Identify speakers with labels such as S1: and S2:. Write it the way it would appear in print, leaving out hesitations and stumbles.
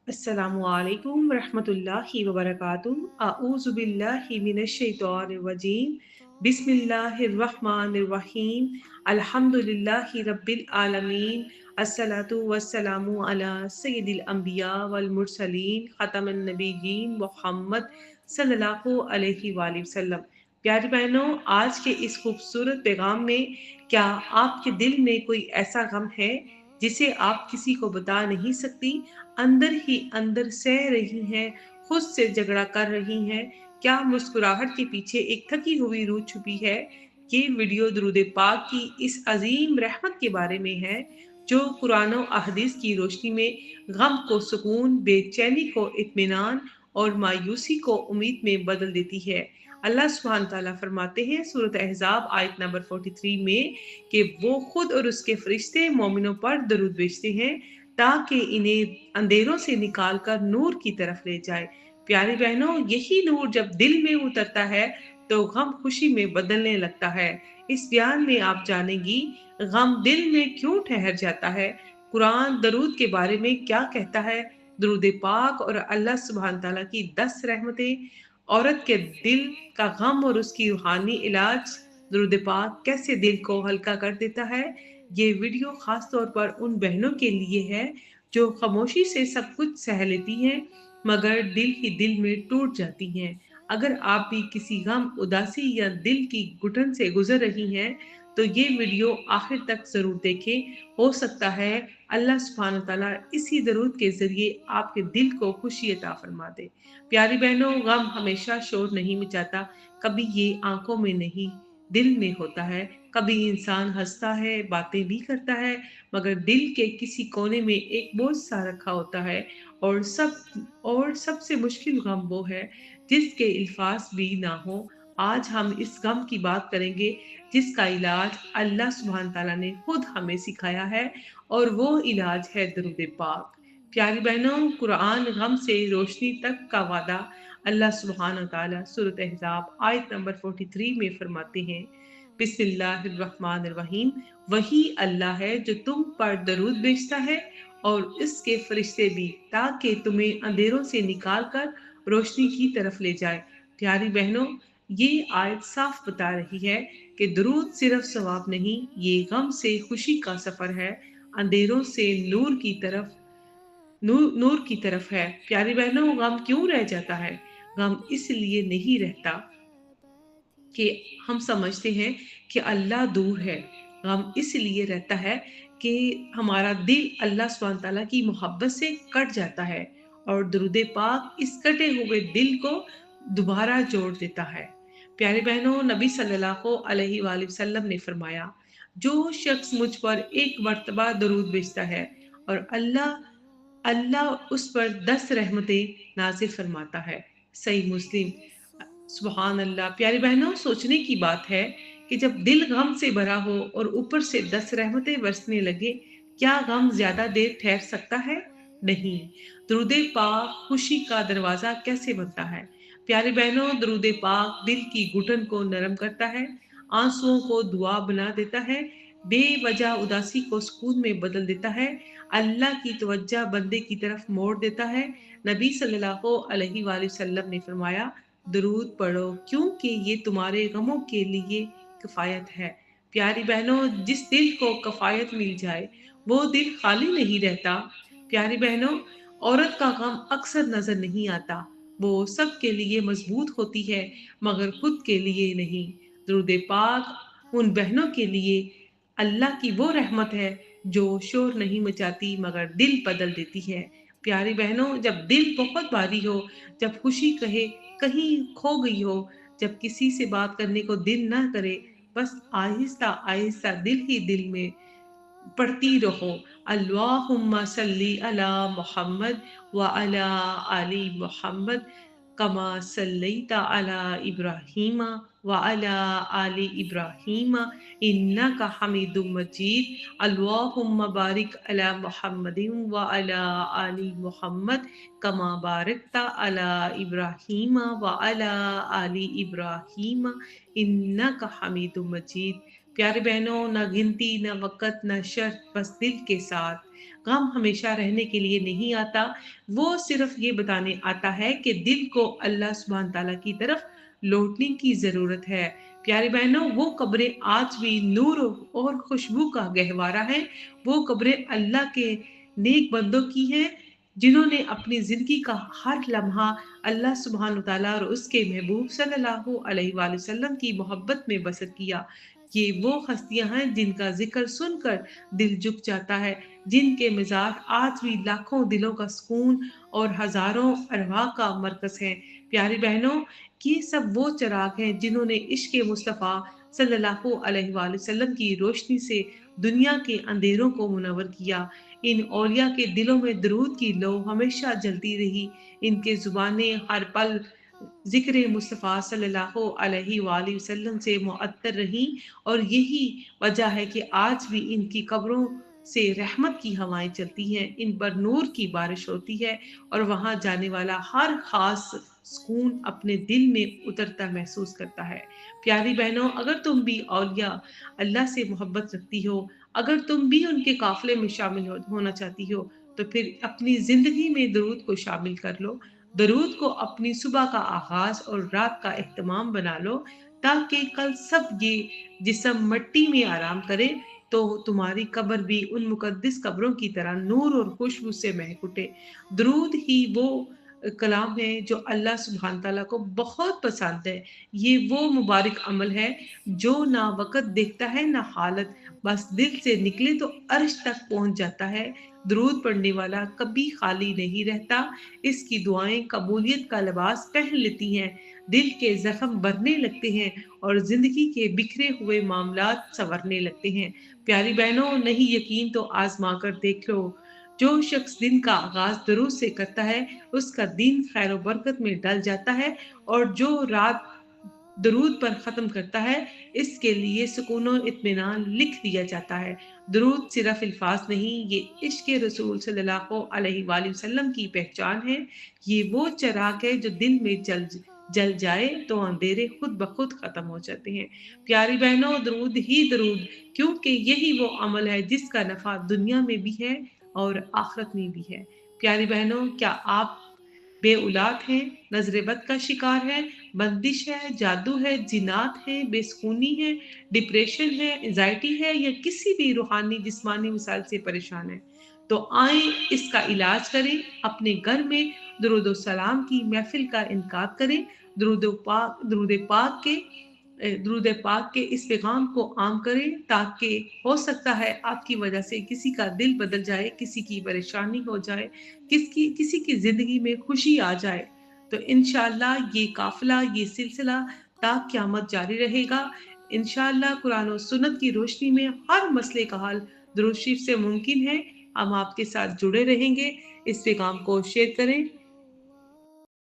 S1: अस्सलामु अलैकुम रहमतुल्लाहि व बरकातुहू। अऊज़ु बिल्लाहि मिनश शैतानिर रजीम। बिस्मिल्लाहिर रहमानिर रहीम। अल्हम्दुलिल्लाहि रब्बिल आलमीन। अस्सलातु वस्सलामु अला सय्यिदिल अंबिया वल मुरसलीन खतमन नबिय्यीन मुहम्मद सल्लल्लाहु अलैहि वसल्लम। प्यारी बहनों, आज के इस खूबसूरत पैगाम में क्या आपके दिल में कोई ऐसा गम है जिसे आप किसी को बता नहीं सकती, अंदर ही अंदर सह रही हैं, खुद से झगड़ा कर रही हैं? क्या मुस्कुराहट के पीछे एक थकी हुई रूह छुपी है? ये वीडियो दरूद पाक की इस अजीम रहमत के बारे में है जो कुरान और अहदीस की रोशनी में गम को सुकून, बेचैनी को इत्मीनान और मायूसी को उम्मीद में बदल देती है। अल्लाह सुब्हान ताला फरमाते हैं सूरत अहज़ाब आयत नंबर 43 में कि वो खुद और उसके फरिश्ते मोमिनों पर दरूद भेजते हैं ताकि इन्हें अंधेरों से निकालकर नूर की तरफ ले जाए। प्यारी बहनों, यही नूर जब दिल में उतरता है तो गम खुशी में बदलने लगता है। इस बयान में आप जानेंगी गम दिल में क्यों ठहर जाता है, कुरान दरूद के बारे में क्या कहता है, दरूद पाक और अल्लाह सुब्हान ताला की 10 रहमतें, औरत के दिल का गम और उसकी रूहानी इलाज, दरूद पाक कैसे दिल को हल्का कर देता है। ये वीडियो खास तौर पर उन बहनों के लिए है जो खामोशी से सब कुछ सह लेती हैं मगर दिल ही दिल में टूट जाती हैं। अगर आप भी किसी गम, उदासी या दिल की घुटन से गुजर रही हैं तो ये वीडियो आखिर तक जरूर देखें। हो सकता है अल्लाह सुब्हान ताला इसी दरूद के जरिए आपके दिल को खुशी अता फरमा दे। प्यारी बहनों, गम हमेशा शोर नहीं मचाता, कभी ये आंखों में नहीं दिल में होता है। कभी इंसान हंसता है, बातें भी करता है, मगर दिल के किसी कोने में एक बोझ सा रखा होता है। और सबसे मुश्किल गम वो है जिसके इल्फाज भी ना हो। आज हम इस गम की बात करेंगे जिसका इलाज अल्लाह सुब्हान ताला ने खुद हमें सिखाया है और वो इलाज है दरूद पाक। प्यारी बहनों, कुरान गम से रोशनी तक का वादा अल्लाह सुब्हान ताला सूरत अहज़ाब आयत नंबर 43 में फरमाते हैं, बिस्मिल्लाहिर्रहमानिर्रहीम। वही अल्लाह है जो तुम पर दरूद भेजता है और इसके फरिश्ते भी, ताकि तुम्हें अंधेरों से निकाल कर रोशनी की तरफ ले जाए। प्यारी बहनों, ये आयत साफ बता रही है कि दरूद सिर्फ सवाब नहीं, ये गम से खुशी का सफर है, अंधेरों से नूर की तरफ है। प्यारी बहनों, गम क्यों रह जाता है? गम इसलिए नहीं रहता कि हम समझते हैं कि अल्लाह दूर है। गम इसलिए रहता है कि हमारा दिल अल्लाह सुब्हान ताला की मोहब्बत से कट जाता है और दरूद पाक इस कटे हुए दिल को दोबारा जोड़ देता है। प्यारे बहनों, नबी सल्लल्लाहु अलैहि वसल्लम ने फरमाया, जो शख्स मुझ पर एक मर्तबा दरूद भेजता है और अल्लाह उस पर 10 रहमतें नाजिल फरमाता है। सही मुस्लिम। सुबहान अल्लाह। प्यारी बहनों, सोचने की बात है कि जब दिल गम से भरा हो और ऊपर से 10 रहमतें बरसने लगे, क्या गम ज्यादा देर ठहर सकता है? नहीं। दरूद पाक खुशी का दरवाजा कैसे बनता है? प्यारी बहनों, दरूद पाक दिल की घुटन को नरम करता है, आंसुओं को दुआ बना देता है, बेवजह उदासी को सुकून में बदल देता है, अल्लाह की तवज्जो बंदे की तरफ मोड़ देता है। नबी सल्लल्लाहु अलैहि वसल्लम ने फरमाया, दरूद पढ़ो क्योंकि ये तुम्हारे गमों के लिए किफ़ायत है। प्यारी बहनों, जिस दिल को किफ़ायत मिल जाए वो दिल खाली नहीं रहता। प्यारी बहनों, औरत का गम अक्सर नजर नहीं आता, वो सबके लिए मजबूत होती है मगर खुद के लिए नहीं। दरूद पाक उन बहनों के लिए अल्लाह की वो रहमत है जो शोर नहीं मचाती मगर दिल बदल देती है। प्यारी बहनों, जब दिल बहुत भारी हो, जब खुशी कहे कहीं खो गई हो, जब किसी से बात करने को दिल ना करे, बस आहिस्ता आहिस्ता दिल ही दिल में पढ़ती रहो, अल्लाहुम्मा सल्ली अला मुहम्मद व अला आली मुहम्मद कमा सल्लैता अला इब्राहीम व अला आली इब्राहीम इन्नका हमीदुम मजीद। अल्लाहुम्मा बारिक अला मुहम्मदिन व अला आली मुहम्मद कमा बारकता अला इब्राहीम व अला आली इब्राहीम इन्नका हमीदुम मजीद। प्यारे बहनों, न गिनती, न वक़्त, न शर्त, बस दिल के साथ। غم ہمیشہ رہنے کے لیے نہیں آتا، وہ صرف یہ بتانے آتا ہے کہ دل کو اللہ سبحانہ تعالیٰ کی طرف لوٹنے کی ضرورت ہے۔ پیارے بہنوں، وہ قبریں آج بھی نور اور خوشبو کا گہوارہ ہیں، وہ قبریں اللہ کے نیک بندوں کی ہیں جنہوں نے اپنی زندگی کا ہر لمحہ اللہ سبحانہ تعالیٰ اور اس کے محبوب صلی اللہ علیہ وآلہ وسلم کی محبت میں بسر کیا۔ یہ وہ ہستیاں ہیں جن کا ذکر سن کر دل جھک جاتا ہے، جن کے مزاج آج بھی لاکھوں دلوں کا سکون اور ہزاروں ارواح کا مرکز ہیں۔ پیاری بہنوں، یہ سب وہ چراغ ہیں جنہوں نے عشق مصطفیٰ صلی اللہ علیہ وآلہ وسلم کی روشنی سے دنیا کے اندھیروں کو منور کیا۔ ان اولیاء کے دلوں میں درود کی لو ہمیشہ جلتی رہی، ان کے زبانیں ہر پل ذکر مصطفیٰ صلی اللہ علیہ وآلہ وسلم سے معطر رہیں، اور یہی وجہ ہے کہ آج بھی ان کی قبروں سے رحمت کی ہوائیں چلتی ہیں، ان پر نور کی بارش ہوتی ہے، اور وہاں جانے والا ہر خاص سکون اپنے دل میں اترتا محسوس کرتا ہے۔ پیاری بہنوں، اگر تم بھی اولیاء اللہ سے محبت رکھتی ہو، اگر تم بھی ان کے قافلے میں شامل ہونا چاہتی ہو، تو پھر اپنی زندگی میں درود کو شامل کر لو۔ درود کو اپنی صبح کا آغاز اور رات کا اہتمام بنا لو، تاکہ کل سب یہ جسم مٹی میں آرام کرے تو تمہاری قبر بھی ان مقدس قبروں کی طرح نور اور خوشبو سے مہک اٹھے۔ درود ہی وہ کلام ہے جو اللہ سبحانہ تعالیٰ کو بہت پسند ہے۔ یہ وہ مبارک عمل ہے جو نہ وقت دیکھتا ہے نہ حالت، بس دل سے نکلے تو عرش تک پہنچ جاتا ہے۔ درود پڑھنے والا کبھی خالی نہیں رہتا، اس کی دعائیں قبولیت کا لباس پہن لیتی ہیں، دل کے زخم بھرنے لگتے ہیں اور زندگی کے بکھرے ہوئے معاملات سنورنے لگتے ہیں۔ پیاری بہنوں، نہیں یقین تو آزما کر دیکھ لو، جو شخص دن کا آغاز درود سے کرتا ہے اس کا دن خیر و برکت میں ڈل جاتا ہے، اور جو رات درود پر ختم کرتا ہے اس کے لیے سکون و اطمینان لکھ دیا جاتا ہے۔ درود صرف الفاظ نہیں، یہ عشق رسول صلی اللہ علیہ وآلہ وسلم کی پہچان ہے۔ یہ وہ چراغ ہے جو دل میں جل جائے تو اندھیرے خود بخود ختم ہو جاتے ہیں۔ پیاری بہنوں، درود ہی درود، کیونکہ یہی وہ عمل ہے جس کا نفع دنیا میں بھی ہے اور آخرت میں بھی ہے۔ پیاری بہنوں، کیا آپ بے اولاد ہیں، نظر بد کا شکار ہے، بندش ہے، جادو ہے، جنات ہے، بے سکونی ہے، ڈپریشن ہے، انزائٹی ہے، یا کسی بھی روحانی جسمانی مسائل سے پریشان ہے، تو آئیں اس کا علاج کریں۔ اپنے گھر میں درود و سلام کی محفل کا انعقاد کریں، درود پاک کے اس پیغام کو عام کریں، تاکہ ہو سکتا ہے آپ کی وجہ سے کسی کا دل بدل جائے، کسی کی پریشانی ہو جائے، کسی کی زندگی میں خوشی آ جائے۔ تو انشاءاللہ یہ قافلہ، یہ سلسلہ تا قیامت جاری رہے گا۔ انشاءاللہ قرآن و سنت کی روشنی میں ہر مسئلے کا حل درود شریف سے ممکن ہے۔ ہم آپ کے ساتھ جڑے رہیں گے۔ اس پیغام کو شیئر کریں،